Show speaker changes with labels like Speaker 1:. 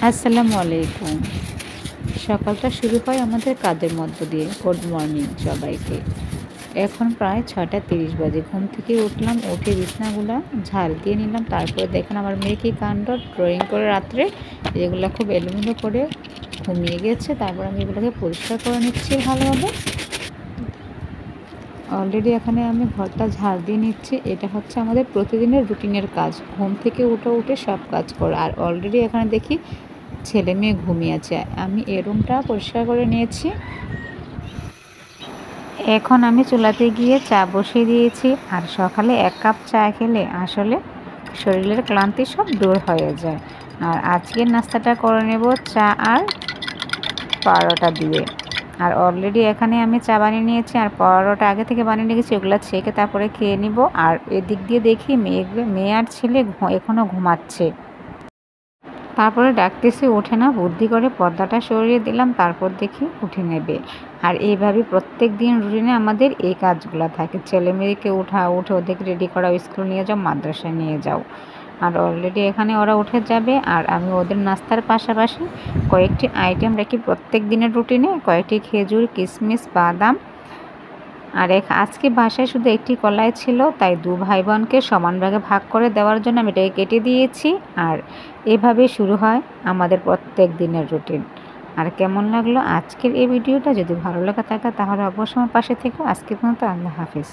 Speaker 1: আসসালামু আলাইকুম। সকালটা শুরু হয় আমাদের কাজের মধ্য দিয়ে। গুড মর্নিং সবাইকে। এখন প্রায় 6:30 বাজে। ঘুম থেকে উঠলাম, উঠে বিছানাগুলা ঝাড় দিয়ে নিলাম। তারপরে দেখেন আমার মেয়ে কি কাণ্ড, ড্রয়িং করে রাত্রে এগুলা খুব এলোমেলো করে ঘুমিয়ে গেছে। তারপর আমি এগুলোকে পরিষ্কার করে নিচ্ছি ভালোভাবে। অলরেডি এখানে আমি ঘরটা ঝাড় দিয়ে নিচ্ছি। এটা হচ্ছে আমাদের প্রতিদিনের রুটিনের কাজ। ঘুম থেকে উঠে সব কাজ করা। আর অলরেডি এখানে দেখি ছেলে মেয়ে ঘুমিয়ে আছে। আমি এই রুমটা পরিষ্কার করে নিয়েছি। এখন আমি চুলাতে গিয়ে চা বসিয়ে দিয়েছি। আর সকালে 1 কাপ চা খেলে আসলে শরীরের ক্লান্তি সব দূর হয়ে যায়। আর আজকের নাস্তাটা করে নেব চা আর পরোটা দিয়ে। আর অলরেডি এখানে আমি চা বানিয়ে নিয়েছি আর পরোটা আগে থেকে বানিয়ে রেখেছি, ওগুলো ছেঁকে তারপরে খেয়ে নিব। আর এদিক দিয়ে দেখি মেয়ে আর ছেলে এখনও ঘুমাচ্ছে। তারপরে ডাকতেছি, ওঠে না। বুদ্ধি করে পর্দাটা সরিয়ে দিলাম, তারপর দেখি উঠে নেবে। আর এইভাবে প্রত্যেক দিন রুটিনে আমাদের এই কাজগুলো থাকে। ছেলেমেয়েকে উঠে ওদেরকে রেডি করা, স্কুল নিয়ে যাও, মাদ্রাসায় নিয়ে যাও। আর অলরেডি এখানে ওরা উঠে যাবে। আর আমি ওদের নাস্তার পাশাপাশি কয়েকটি আইটেম রাখি প্রত্যেক দিনের রুটিনে। কয়েকটি খেজুর, কিশমিশ, বাদাম। আর আজকে বাসায় শুধু একটি কলাই ছিল, তাই 2 ভাই বোনকে সমান ভাগে ভাগ করে দেওয়ার জন্য আমি এটাকে কেটে দিয়েছি। আর এভাবেই শুরু হয় আমাদের প্রত্যেক দিনের রুটিন। আর কেমন লাগলো আজকের এই ভিডিওটা? যদি ভালো লাগা থাকে তাহলে অবশ্যই আমার পাশে থেকো। আজকে পর্যন্ত আল্লাহ হাফেজ।